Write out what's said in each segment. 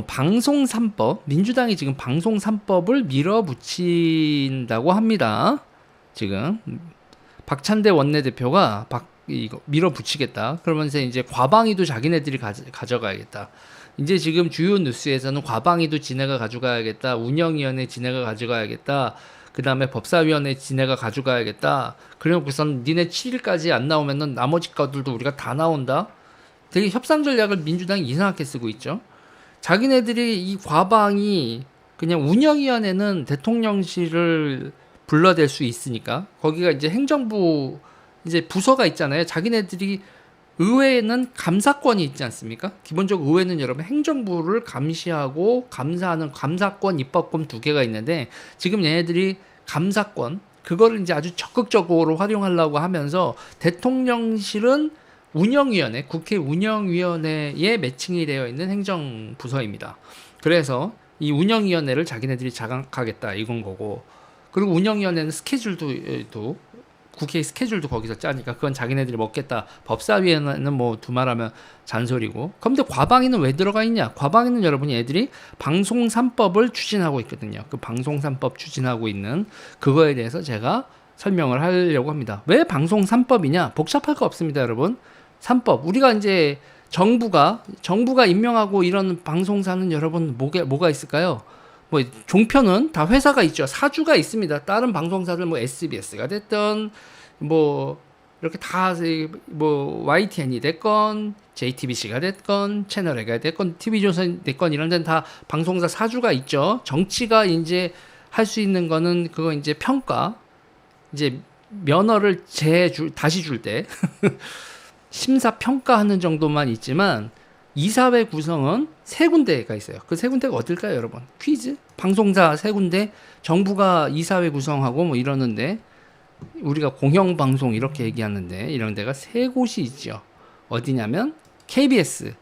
방송 3법, 민주당이 지금 방송 3법을 밀어붙인다고 합니다. 지금 박찬대 원내대표가 이거 밀어붙이겠다. 그러면서 이제 과방위도 자기네들이 가져가야겠다. 이제 지금 주요 뉴스에서는 과방위도 지네가 가져가야겠다. 운영위원회 지네가 가져가야겠다. 그 다음에 법사위원회 지네가 가져가야겠다. 그래놓고선 니네 7일까지 안 나오면은 나머지 것들도 우리가 다 나온다. 되게 협상 전략을 민주당이 이상하게 쓰고 있죠. 자기네들이 이 과방이 그냥 운영위원회는 대통령실을 불러댈 수 있으니까 거기가 이제 행정부 이제 부서가 있잖아요. 자기네들이 의회에는 감사권이 있지 않습니까? 기본적으로 의회는 여러분 행정부를 감시하고 감사하는 감사권, 입법권 두 개가 있는데 지금 얘네들이 감사권 그거를 이제 아주 적극적으로 활용하려고 하면서 대통령실은 운영위원회, 국회 운영위원회에 매칭이 되어 있는 행정부서입니다. 그래서 이 운영위원회를 자기네들이 장악하겠다 이건 거고, 그리고 운영위원회는 스케줄도 국회 스케줄도 거기서 짜니까 그건 자기네들이 먹겠다. 법사위에는 뭐 두말하면 잔소리고. 그런데 과방위는 왜 들어가 있냐? 과방위는 여러분이 애들이 방송 3법을 추진하고 있거든요. 그 방송 3법 추진하고 있는 그거에 대해서 제가 설명을 하려고 합니다. 왜 방송 3법이냐? 복잡할 거 없습니다, 여러분. 3법. 우리가 이제 정부가 임명하고 이런 방송사는 여러분 뭐가 있을까요? 뭐 종편은 다 회사가 있죠. 사주가 있습니다. 다른 방송사들 뭐 SBS가 됐던 뭐 이렇게 다 뭐 YTN이 됐건 JTBC가 됐건 채널A가 됐건 TV조선 됐건 이런 데는 다 방송사 사주가 있죠. 정치가 이제 할 수 있는 거는 그거 이제 평가 이제 면허를 다시 줄 때 심사 평가하는 정도만 있지만 이사회 구성은 세 군데가 있어요. 그 세 군데가 어딜까요, 여러분? 퀴즈? 방송사 세 군데, 정부가 이사회 구성하고 뭐 이러는데 우리가 공영방송 이렇게 얘기하는데 이런 데가 세 곳이 있죠. 어디냐면 KBS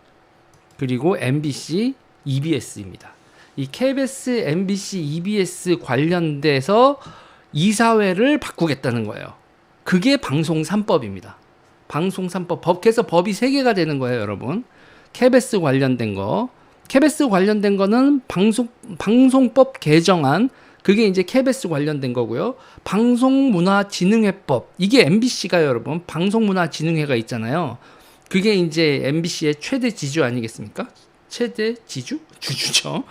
그리고 MBC, EBS입니다. 이 KBS, MBC, EBS 관련돼서 이사회를 바꾸겠다는 거예요. 그게 방송 3법입니다. 방송 3법. 그래서 법이 3개가 되는 거예요, 여러분. KBS 관련된 거. KBS 관련된 거는 방송법 개정안. 그게 이제 KBS 관련된 거고요. 방송문화진흥회법. 이게 MBC가 여러분, 방송문화진흥회가 있잖아요. 그게 이제 MBC의 최대 지주 아니겠습니까? 최대 지주? 주주죠.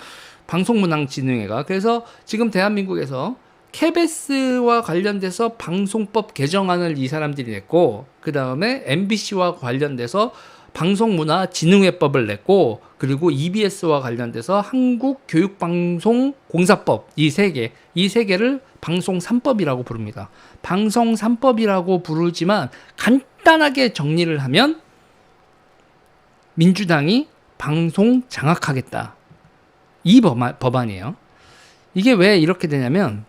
방송문화진흥회가. 그래서 지금 대한민국에서 KBS와 관련돼서 방송법 개정안을 이 사람들이 냈고, 그 다음에 MBC와 관련돼서 방송문화진흥회법을 냈고, 그리고 EBS와 관련돼서 한국교육방송공사법 이 세 개를 방송 3법이라고 부릅니다. 방송 3법이라고 부르지만 간단하게 정리를 하면 민주당이 방송 장악하겠다. 이 법안이에요. 이게 왜 이렇게 되냐면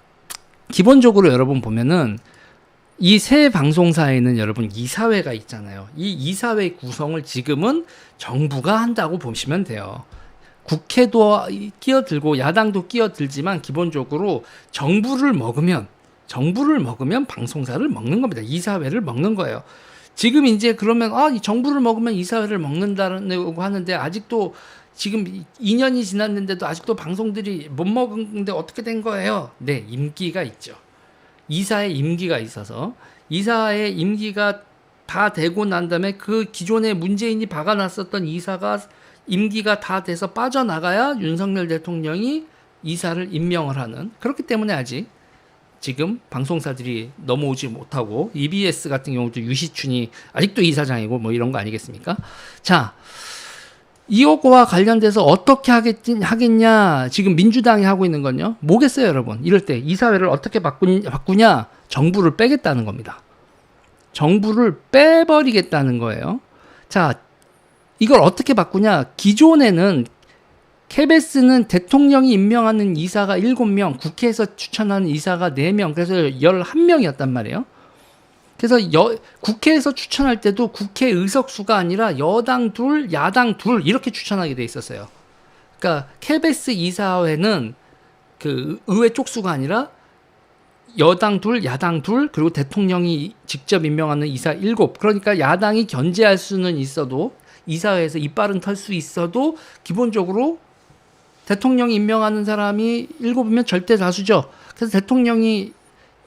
기본적으로 여러분 보면은 이 새 방송사에는 여러분 이사회가 있잖아요. 이 이사회 구성을 지금은 정부가 한다고 보시면 돼요. 국회도 끼어들고 야당도 끼어들지만 기본적으로 정부를 먹으면 방송사를 먹는 겁니다. 이사회를 먹는 거예요. 지금 이제 그러면 이 정부를 먹으면 이사회를 먹는다고 하는데 아직도 지금 2년이 지났는데도 아직도 방송들이 못 먹는데 어떻게 된 거예요? 네, 임기가 있죠. 이사의 임기가 있어서 이사의 임기가 다 되고 난 다음에 그 기존에 문재인이 박아놨었던 이사가 임기가 다 돼서 빠져나가야 윤석열 대통령이 이사를 임명을 하는, 그렇기 때문에 아직 지금 방송사들이 넘어오지 못하고 EBS 같은 경우도 유시춘이 아직도 이사장이고 뭐 이런 거 아니겠습니까? 자, 이거와 관련돼서 어떻게 하겠냐. 지금 민주당이 하고 있는 건요. 뭐겠어요, 여러분? 이럴 때 이사회를 어떻게 바꾸냐? 정부를 빼겠다는 겁니다. 정부를 빼버리겠다는 거예요. 자, 이걸 어떻게 바꾸냐? 기존에는 KBS는 대통령이 임명하는 이사가 7명, 국회에서 추천하는 이사가 4명, 그래서 11명이었단 말이에요. 그래서 국회에서 추천할 때도 국회 의석수가 아니라 여당 둘, 야당 둘 이렇게 추천하게 돼 있었어요. 그러니까 KBS 이사회는 그 의회 쪽수가 아니라 여당 둘, 야당 둘, 그리고 대통령이 직접 임명하는 이사 7. 그러니까 야당이 견제할 수는 있어도 이사회에서 이빨은 털 수 있어도 기본적으로 대통령이 임명하는 사람이 7이면 절대 다수죠. 그래서 대통령이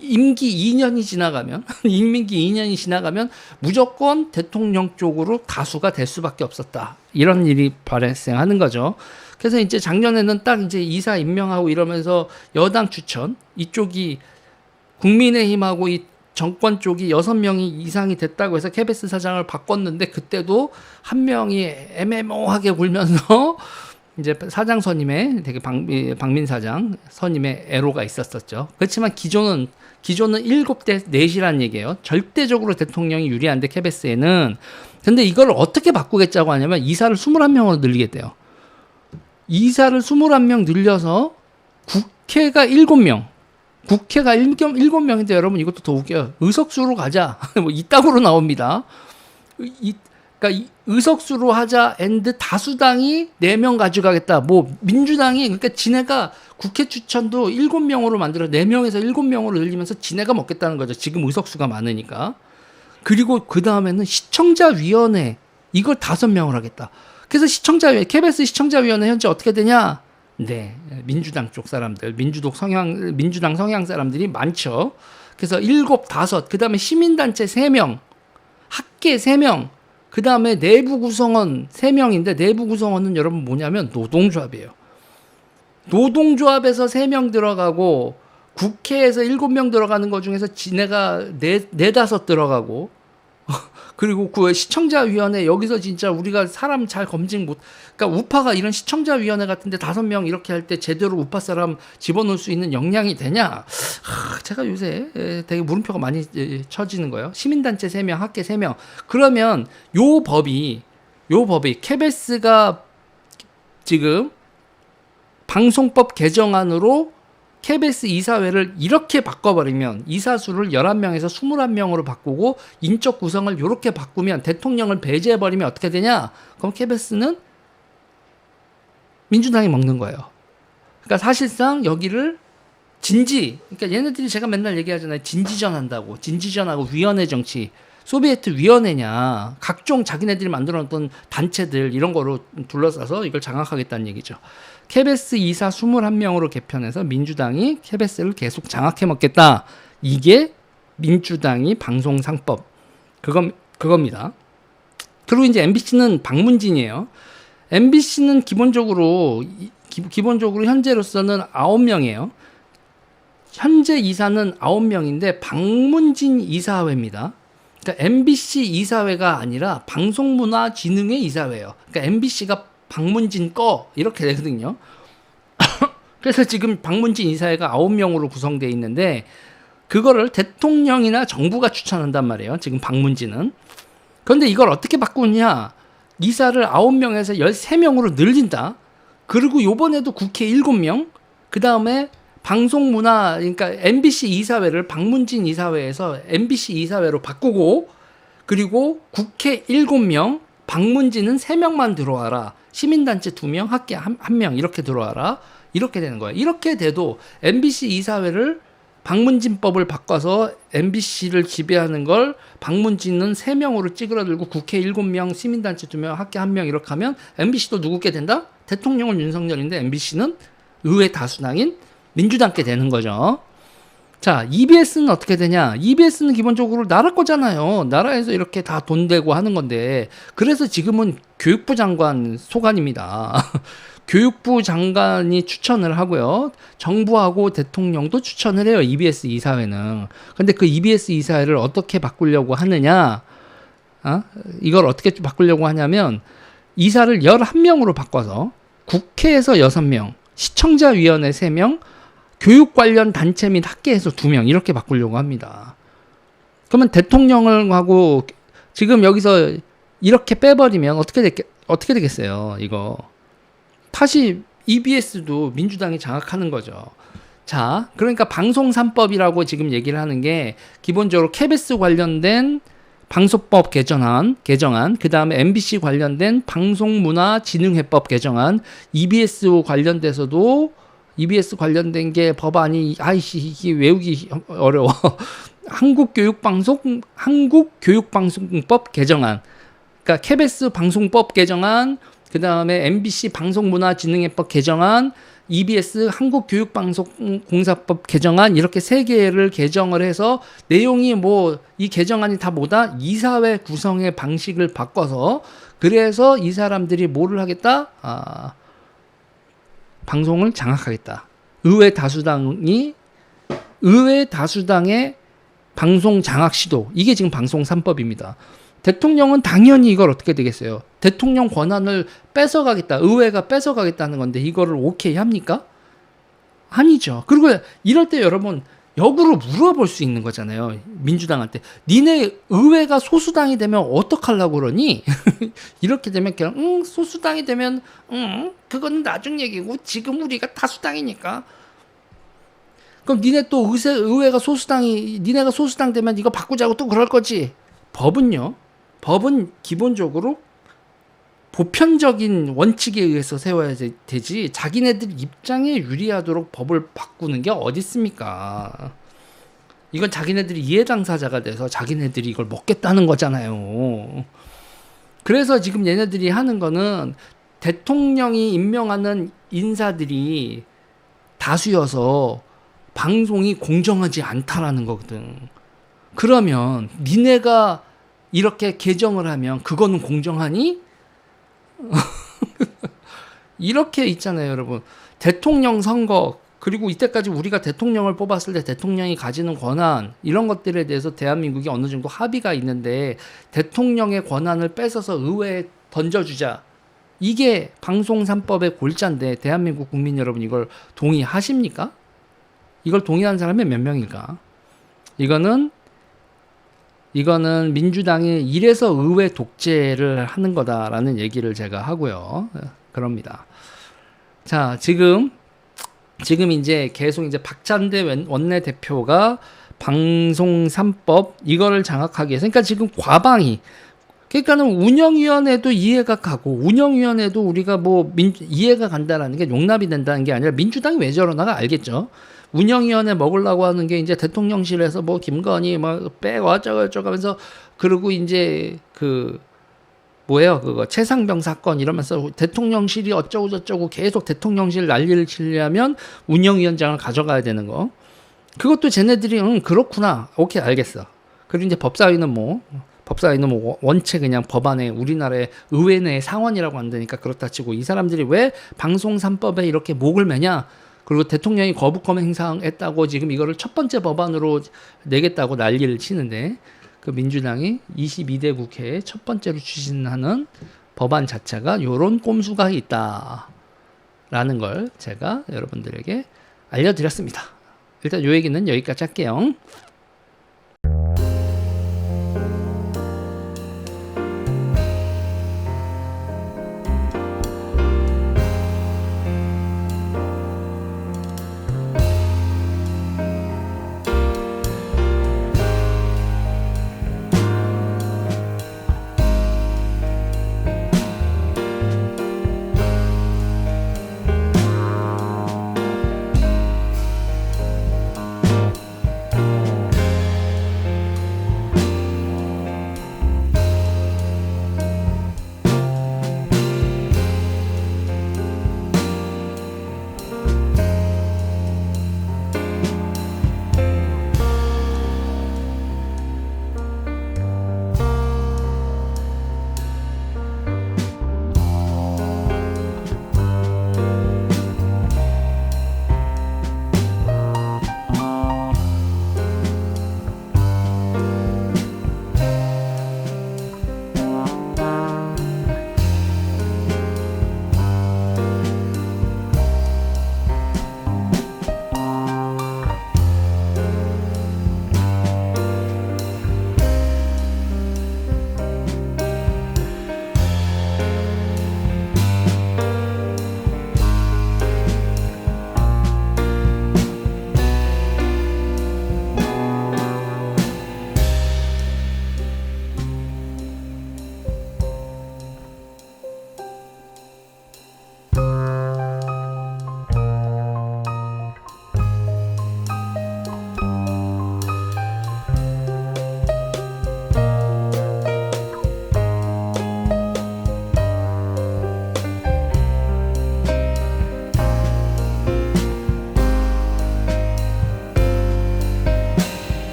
임기 2년이 지나가면 임기 2년이 지나가면 무조건 대통령 쪽으로 다수가 될 수밖에 없었다. 이런 일이 발생하는 거죠. 그래서 이제 작년에는 딱 이제 이사 임명하고 이러면서 여당 추천 이쪽이 국민의힘하고 이 정권 쪽이 6명이 이상이 됐다고 해서 KBS 사장을 바꿨는데 그때도 한 명이 애매모호하게 굴면서 이제 사장 선임에 되게 박민 사장 선임에 애로가 있었었죠. 그렇지만 기존은 7대 4시란 얘기예요. 절대적으로 대통령이 유리한데 KBS에는. 근데 이걸 어떻게 바꾸겠다고 하냐면 이사를 21명으로 늘리겠대요. 이사를 21명 늘려서 국회가 7명. 국회가 7명인데 여러분 이것도 더 웃겨요. 의석수로 가자. 뭐 이따구로 나옵니다. 그러니까 의석수로 하자 앤드 다수당이 4명 가져가겠다. 뭐 민주당이 그러니까 지네가 국회 추천도 7명으로 만들어 4명에서 7명으로 늘리면서 지네가 먹겠다는 거죠. 지금 의석수가 많으니까. 그리고 그 다음에는 시청자위원회 이걸 5명을 하겠다. 그래서 KBS 시청자위원회 현재 어떻게 되냐? 네, 민주당 쪽 사람들, 민주당 성향 사람들이 많죠. 그래서 7, 5, 그 다음에 시민단체 3명, 학계 3명, 그 다음에 내부 구성원 3명인데 내부 구성원은 여러분 뭐냐면 노동조합이에요. 노동조합에서 3명 들어가고 국회에서 7명 들어가는 것 중에서 지네가 4, 5 들어가고 그리고 그 시청자위원회 여기서 진짜 우리가 사람 잘 검증 못 그러니까 우파가 이런 시청자위원회 같은데 5명 이렇게 할 때 제대로 우파 사람 집어넣을 수 있는 역량이 되냐? 제가 요새 되게 물음표가 많이 쳐지는 거예요. 시민단체 3명, 학계 3명. 그러면 요 법이 KBS가 지금 방송법 개정안으로 KBS 이사회를 이렇게 바꿔버리면 이사수를 11명에서 21명으로 바꾸고 인적 구성을 이렇게 바꾸면 대통령을 배제해버리면 어떻게 되냐? 그럼 KBS는 민주당이 먹는 거예요. 그러니까 사실상 여기를 그러니까 얘네들이 제가 맨날 얘기하잖아요. 진지전 한다고. 진지전하고 위원회 정치. 소비에트 위원회냐. 각종 자기네들이 만들어놨던 단체들 이런 거로 둘러싸서 이걸 장악하겠다는 얘기죠. KBS 이사 21명으로 개편해서 민주당이 KBS를 계속 장악해 먹겠다. 이게 민주당이 방송상법. 그겁니다. 그리고 이제 MBC는 박문진이에요. MBC는 기본적으로 현재로서는 9명이에요. 현재 이사는 9명인데 박문진 이사회입니다. 그러니까 MBC 이사회가 아니라 방송문화진흥회 이사회예요. 그러니까 MBC가 박문진 이렇게 되거든요. 그래서 지금 박문진 이사회가 9명으로 구성되어 있는데 그거를 대통령이나 정부가 추천한단 말이에요. 지금 박문진은. 그런데 이걸 어떻게 바꾸냐? 이사를 9명에서 13명으로 늘린다. 그리고 요번에도 국회 7명, 그 다음에 방송문화, 그러니까 MBC 이사회를 박문진 이사회에서 MBC 이사회로 바꾸고, 그리고 국회 7명, 박문진은 3명만 들어와라. 시민단체 2명, 학계 1명 이렇게 들어와라. 이렇게 되는 거예요. 이렇게 돼도 MBC 이사회를 박문진법을 바꿔서 MBC를 지배하는 걸 박문진은 3명으로 찌그러들고 국회 7명, 시민단체 2명, 학계 1명 이렇게 하면 MBC도 누구께 된다? 대통령은 윤석열인데 MBC는 의회 다수당인 민주당께 되는 거죠. 자, EBS는 어떻게 되냐? EBS는 기본적으로 나라 거잖아요. 나라에서 이렇게 다 돈 대고 하는 건데 그래서 지금은 교육부 장관 소관입니다. 교육부 장관이 추천을 하고요. 정부하고 대통령도 추천을 해요. EBS 이사회는. 근데 그 EBS 이사회를 어떻게 바꾸려고 하느냐? 이걸 어떻게 바꾸려고 하냐면 이사를 11명으로 바꿔서 국회에서 6명, 시청자위원회 3명, 교육 관련 단체 및 학계에서 2명 이렇게 바꾸려고 합니다. 그러면 대통령을 하고 지금 여기서 이렇게 빼버리면 어떻게 되겠어요? 이거. 다시 EBS도 민주당이 장악하는 거죠. 자, 그러니까 방송 3법이라고 지금 얘기를 하는 게 기본적으로 KBS 관련된 방송법 개정안, 그 다음에 MBC 관련된 방송문화진흥회법 개정안, EBS 관련된 게 법안이 이게 외우기 어려워. 한국교육방송법 개정안. 그러니까 KBS 방송법 개정안, 그 다음에 MBC 방송문화진흥회법 개정안, EBS 한국교육방송공사법 개정안, 이렇게 3개를 개정을 해서 내용이 뭐 이 개정안이 다 뭐다? 이사회 구성의 방식을 바꿔서, 그래서 이 사람들이 뭐를 하겠다? 방송을 장악하겠다. 의회 다수당의 방송 장악 시도. 이게 지금 방송 3법입니다. 대통령은 당연히 이걸 어떻게 되겠어요? 대통령 권한을 뺏어가겠다. 의회가 뺏어가겠다는 건데 이거를 오케이 합니까? 아니죠. 그리고 이럴 때 여러분 역으로 물어볼 수 있는 거잖아요. 민주당한테. 니네 의회가 소수당이 되면 어떡하려고 그러니? 이렇게 되면 그냥 소수당이 되면 그건 나중 얘기고 지금 우리가 다수당이니까. 그럼 니네 또 의회가 니네가 소수당 되면 이거 바꾸자고 또 그럴 거지. 법은 기본적으로 보편적인 원칙에 의해서 세워야 되지, 자기네들 입장에 유리하도록 법을 바꾸는 게 어디 있습니까? 이건 자기네들이 이해당사자가 돼서 자기네들이 이걸 먹겠다는 거잖아요. 그래서 지금 얘네들이 하는 거는 대통령이 임명하는 인사들이 다수여서 방송이 공정하지 않다라는 거거든. 그러면 니네가 이렇게 개정을 하면 그거는 공정하니? 이렇게 있잖아요, 여러분. 대통령 선거, 그리고 이때까지 우리가 대통령을 뽑았을 때 대통령이 가지는 권한, 이런 것들에 대해서 대한민국이 어느 정도 합의가 있는데 대통령의 권한을 뺏어서 의회에 던져주자. 이게 방송 3법의 골자인데 대한민국 국민 여러분 이걸 동의하십니까? 이걸 동의하는 사람이 몇 명일까? 이거는 민주당이 이래서 의회 독재를 하는 거다라는 얘기를 제가 하고요. 그럽니다. 자, 지금 이제 계속 이제 박찬대 원내대표가 방송 3법 이거를 장악하기 위해서, 그러니까 지금 과방위, 그러니까는 운영위원회도 이해가 가고, 운영위원회도 우리가 뭐 이해가 간다라는 게 용납이 된다는 게 아니라 민주당이 왜 저러나가 알겠죠. 운영위원회 먹으려고 하는 게 이제 대통령실에서 뭐 김건희 막 빼고 어쩌고 하면서, 그리고 이제 그거 최상병 사건 이러면서 대통령실이 어쩌고 저쩌고 계속 대통령실 난리를 치려면 운영위원장을 가져가야 되는 거. 그것도 쟤네들이 그렇구나, 오케이 알겠어. 그리고 이제 법사위는 뭐 원체 그냥 법안에 우리나라의 의회 내 상원이라고 한다니까 그렇다 치고, 이 사람들이 왜 방송 3법에 이렇게 목을 매냐? 그리고 대통령이 거부권 행사했다고 지금 이거를 첫 번째 법안으로 내겠다고 난리를 치는데, 그 민주당이 22대 국회에 첫 번째로 추진하는 법안 자체가 요런 꼼수가 있다라는 걸 제가 여러분들에게 알려드렸습니다. 일단 요 얘기는 여기까지 할게요.